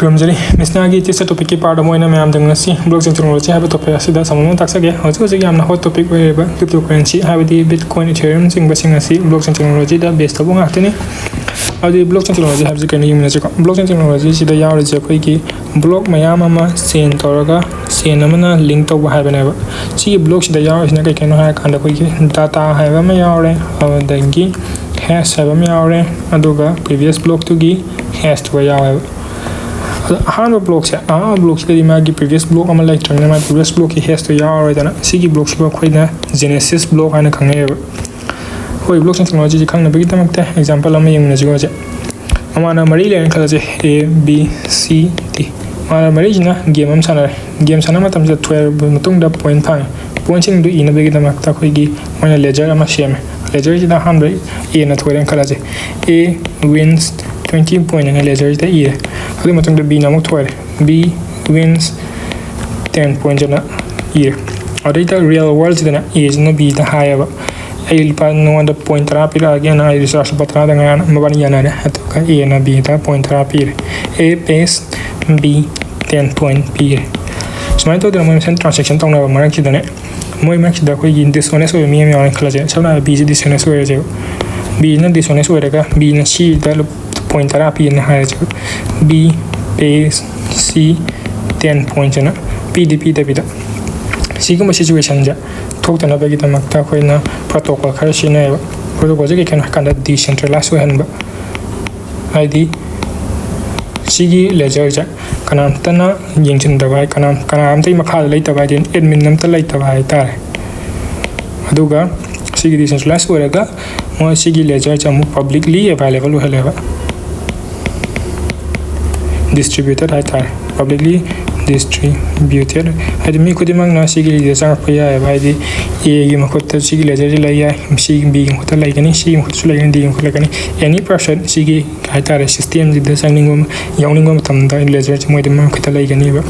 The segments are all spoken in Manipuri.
Kurumjari, MitSna की तीसरे टॉपिक की पार्ट मोइना में आमदंग नसी ब्लॉकचेन टेक्नोलॉजी है टॉपिक असिदा समूह ताकसगे हौजि यामना हॉट टॉपिक ओइरेबा क्रिप्टोकरेंसी हाबदी बिटकॉइन इथेरियम सिंग बसिंग असी ब्लॉकचेन टेक्नोलॉजी दा बेस तबो ngakhtini अदि ब्लॉकचेन टेक्नोलॉजी हाबजि कनि यमनाजको ब्लॉकचेन टेक्नोलॉजी सिदा यावरजे अखोइगी ब्लॉक मयाम अमा चेन तौरगा चेन अमना लिंक तौबा हाबनेबा सी ब्लॉक सिदा यावरसिना कै केनो हाय कांदा अखोइगी डाटा हायबा मा यावरे अदंगी हैश हायबा मा यावरे अदुगा प्रीवियस ब्लॉक तुगी हैश तो यावरे अहम ब्लॉक से ब्लॉक से मागी प्रीवियस ब्लॉक अमा लेक्चरने मा प्रीवियस ब्लॉक की हैश तो यावरेदना सिगी ब्लॉक से अखोइना जेनेसिस ब्लॉक हाना खंगेबा होय ब्लॉकचेन टेक्नोलॉजी जी खंगनबगी तमकते एग्जांपल अमा यंगनजिगो जे अमाना मरी लेन खलजे A B C D माना मरी जिना गेम अम सानरे गेम साना मतम जे 12 मतुंगदा पॉइंट फांग पॉइंटिंग दु इनबगी तमकता खोइगी माना लेजर अमा सेम लेजर जिना हमरे A ना थोरेन खलजे A wins 20 point and लेजर जिता E अदु मतुंगदा B ना मुक थोरे B wins 10 point जना E अदुइता रियल वर्ल्ड जिना A जिना B दा हायबा आई लुपा नोंदा पॉइंट तरा पिरा अगेन आई रिसर्च पत्रा दंगा मबानी यानारे अतुका A ना B दा पॉइंट तरा पिरे A pays B 10 point पिरे सुमाइ तो दरम मेंशन ट्रांजैक्शन तौना मरक सिदने मोय मरक सिदा खोइ डिसऑनेस्ट ओय मियम यावन खलजे सबना B जी डिसऑनेस्ट ओय जे B ना डिसऑनेस्ट ओयरगा B ना C दा पॉइंट तरा पिने हाय जे B pays C 10 point जना P D P दा बिदा सिगुम सिचुएशन जा थोक्तना बगी तमकता खोइना प्रोटोकॉल खर सिनायबा प्रोटोकॉल जे केन हकंदा डिसेंट्रलाइज ओहनबा आईडी सिगी लेजर जा कनामतना यंगचिनदबा कनामतै मखा लैतबा दिन एडमिन नमता लैतबा हाय तारे अदुगा सिगी डिसेंट्रलाइज ओरगा मो सिगी लेजर जा मु पब्लिकली अवेलेबल ओहलेबा डिस्ट्रीब्यूटेड हाय तारे publicly distributed hadi mi khudimang na sigi le sang paya hadi A gi makhut sigi le jari lai ya sigi B gi makhut lai gani sigi makhut lai gani D gi makhut lai gani any person sigi haitare system ji da sangning yawningom tam da ledger moi de makhut lai gani ba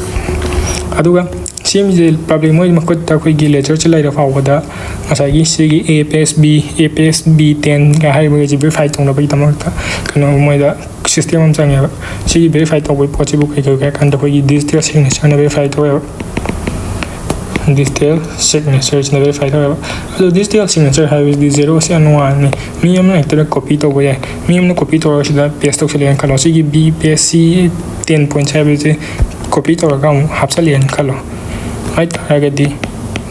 aduga sim je public moi makhut ta khoi gi ledger chi lai ra faw da asa gi sigi A pays B 10 ga hai ba ji verify tong na ba tamak ta kano moi da system am chang ya si verify to boy possible kai kan da khoi digital signature na verify to ya digital signature na verify to ya so digital signature have is the 0 se 1 mi am na ekta copy to boy mi am na copy to sida paste to chalen kalo si B paste C 10 point have is copy to ga hapsalian kalo right agadi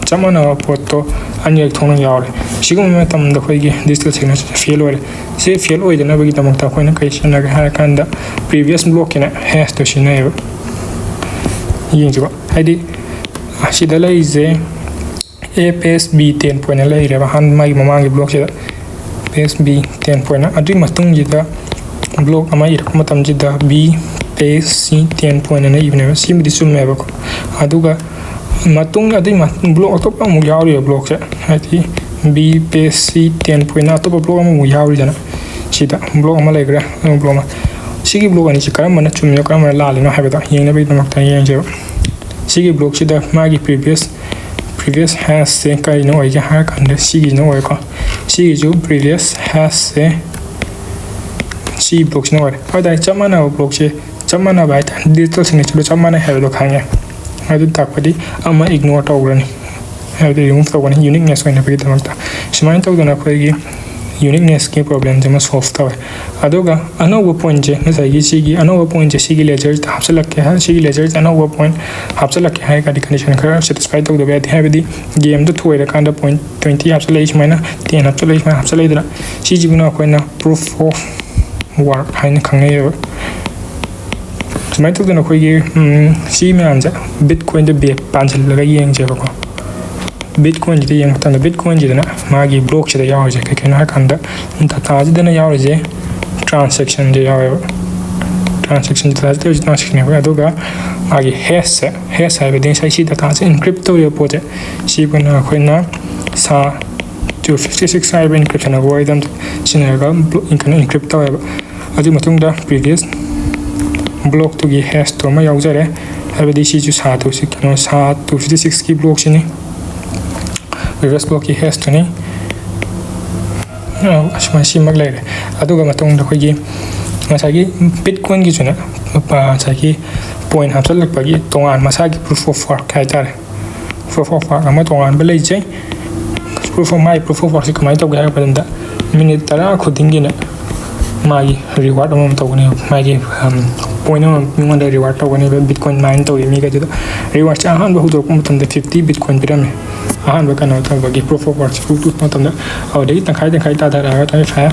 chamana photo anyak thong yaure sigum me tam da khoi gi digital signature fail ore se fail oi dana bagi tamak ta khoina kai sina ga ha kan da previous block ina hash to sina yin jiba hadi asida lai ze A pays B 10 point lai re ba han mai mamang gi block se pays B 10 point adi matung ji da block ama ir matam ji da B pays C 10 point na even si mi disum me ba ko aduga matung adi block atop amu yauri block se hadi B pays C 10 point atop block amu yauri jana sida block ama legra block ma sigi block ani chikara mana chumyo kara mana la lino habeda yengna be tamak ta yeng je sigi block sida magi previous has se kai no ai ha kan da sigi no ai ko sigi ju previous has se si block no ai ada chamana block se chamana ba ta digital signature chamana habelo khanya adu takpadi ama ignore tawrani have remove tawani uniqueness oina be tamak ta simain tawdana khoi uniqueness के problem जमा solve तवे अदोगा अनोवा point जे नसाई सिगी अनोवा point जे सिगी ledger ता हप्सलक के है सिगी ledger अनोवा point हप्सलक के है का condition खरा satisfy तो दबे है बदी game तो थोय रे कांदा point 20 हप्सलै इस माइना 10 हप्सलै इस माइना हप्सलै दरा सिजी गुना कोइना proof of work हाइन खंगे समाइ तो दना कोइ सी में आंजा bitcoin दे बे पांचल लगा Young J बको Bitcoin ji yang tanda Bitcoin ji dana magi block ji da yaw je kai na kanda data ji dana yaw je transaction ji yaw transaction ji da transaction ne aduga magi hash ha be den sai si data ji encrypt to yo pote si bana khoina sa 256 cyber encryption algorithm sina ga encrypt to yo adu matung da previous block to gi hash to ma yaw jare ha be si ju sa to si kino sa 256 ki block si ni previous block की hash तो नहीं असमासी मग ले रहे अदुगा मतों द खोगी मसागी bitcoin की जुना ꯉꯁꯥꯏꯒꯤ ꯄꯣꯏꯟ ꯍꯥꯞꯆꯤꯜꯂꯛꯄꯒꯤ ꯇꯣꯉꯥꯟ ꯃꯁꯥꯒꯤ ꯄ꯭ꯔꯨꯐ ꯑꯣꯐ ꯋꯥꯔꯛ ꯍꯥꯏꯇꯥꯔꯦ ꯄ꯭ꯔꯨꯐ ꯑꯣꯐ ꯋꯥꯔꯛ ꯑꯃ ꯇꯣꯉꯥꯟꯕ ꯂꯩꯖꯩ ꯄ꯭ꯔꯨꯐ ꯑꯣꯐ ꯋꯥꯔꯛꯁꯤ ꯀꯃꯥꯏꯅ ꯇꯧꯒꯦ ꯍꯥꯏꯕ ꯃꯇꯝꯗ ꯃꯤꯅꯤꯠ 10 ꯈꯨꯗꯤꯡꯒꯤꯅ ꯃꯥꯒꯤ ꯔꯤꯋꯥꯔꯗ ꯑꯃꯃꯝ ꯇꯧꯒꯅꯤ ꯃꯥꯒꯤ ꯄꯣꯏꯟ ꯑꯃꯃꯝ ꯃꯤꯉꯣꯟꯗ ꯔꯤꯋꯥꯔꯗ ꯇꯧꯒꯅꯦꯕ ꯕꯤꯠꯀꯣꯏꯟ ꯃꯥꯏꯟ ꯇꯧꯏ ꯃꯤꯒꯩꯗꯨꯗ ꯔꯤꯋꯥꯔꯗꯁꯦ ꯑꯍꯥꯟꯕ ꯍꯧꯗꯣꯔꯛꯄ ꯃꯇꯝꯗ 50 ꯕꯤꯠꯀꯣꯏꯟ ꯄꯤꯔꯝꯃꯦ ꯑꯍꯥꯟꯕ ꯀꯩꯅꯣ ꯇꯧꯕꯒꯤ ꯄ꯭ꯔꯨꯐ ꯑꯣꯐ ꯋꯥꯔꯛꯁꯤ ꯄꯨꯊꯣꯛꯄ ꯃꯇꯝꯗ ꯑꯗꯨꯗꯒꯤ ꯇꯪꯈꯥꯏ ꯇꯥꯊꯔꯛꯑꯒ 25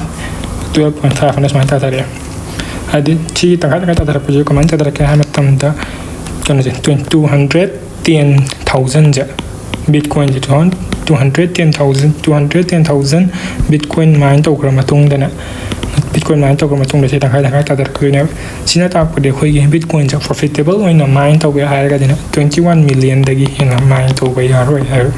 12.5 ꯑꯅ ꯁꯨꯃꯥꯏꯅ ꯇꯥꯊꯔꯛꯑꯦ ꯍꯥꯏꯗꯤ ꯁꯤꯒꯤ ꯇꯪꯈꯥꯏ ꯇꯥꯊꯔꯛꯄꯁꯦ ꯀꯃꯥꯏꯅ ꯇꯥꯊꯔꯛꯀꯦ ꯍꯥꯏꯕ ꯃꯇꯝꯗ ꯀꯩꯅꯣꯁꯦ 210,000ꯁꯦ ꯕꯤꯠꯀꯣꯏꯟꯁꯦ 210,000 ꯕꯤꯠꯀꯣꯏꯟ ꯃꯥꯏꯟ ꯇꯧꯈ꯭ꯔ ꯃꯇꯨꯡꯗꯅ ꯕꯤꯠꯀꯣꯏꯟ ꯃꯥꯏꯟ ꯇꯧꯈ꯭ꯔ ꯃꯇꯨꯡꯗ ꯁꯤ ꯇꯪꯈꯥꯏ ꯇꯥꯊꯔꯛꯇꯣꯏꯅꯦꯕ ꯁꯤꯅ ꯇꯥꯛꯄꯗꯤ ꯑꯩꯈꯣꯏꯒꯤ ꯕꯤꯠꯀꯣꯏꯟꯁꯦ ꯄ꯭ꯔꯣꯐꯤꯇꯦꯕꯜ ꯑꯣꯏꯅ ꯃꯥꯏꯟ ꯇꯧꯒꯦ ꯍꯥꯏꯔꯒꯗꯤꯅ 21 ꯃꯤꯂꯤꯌꯟꯗꯒꯤ ꯍꯦꯟꯅ ꯃꯥꯏꯟ ꯇꯧꯕ ꯌꯥꯔꯣꯏ ꯍꯥꯏꯕ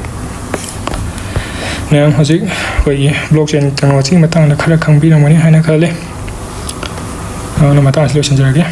ꯃꯌꯥꯝ ꯍꯧꯖꯤꯛ ꯑꯩꯈꯣꯏꯒꯤ ꯕ꯭ꯂꯣꯛꯆꯦꯟ ꯇꯦꯛꯅꯣꯂꯣꯖꯤꯒꯤ ꯃꯇꯥꯡꯗ ꯈꯔ ꯈꯪꯕꯤꯔꯝꯒꯅꯤ ꯍꯥꯏꯅ ꯈꯜꯂꯤ ꯑꯗꯨꯅ ꯃꯇꯥꯡ ꯑꯁꯤ ꯂꯣꯏꯁꯤꯟꯖꯔꯒꯦ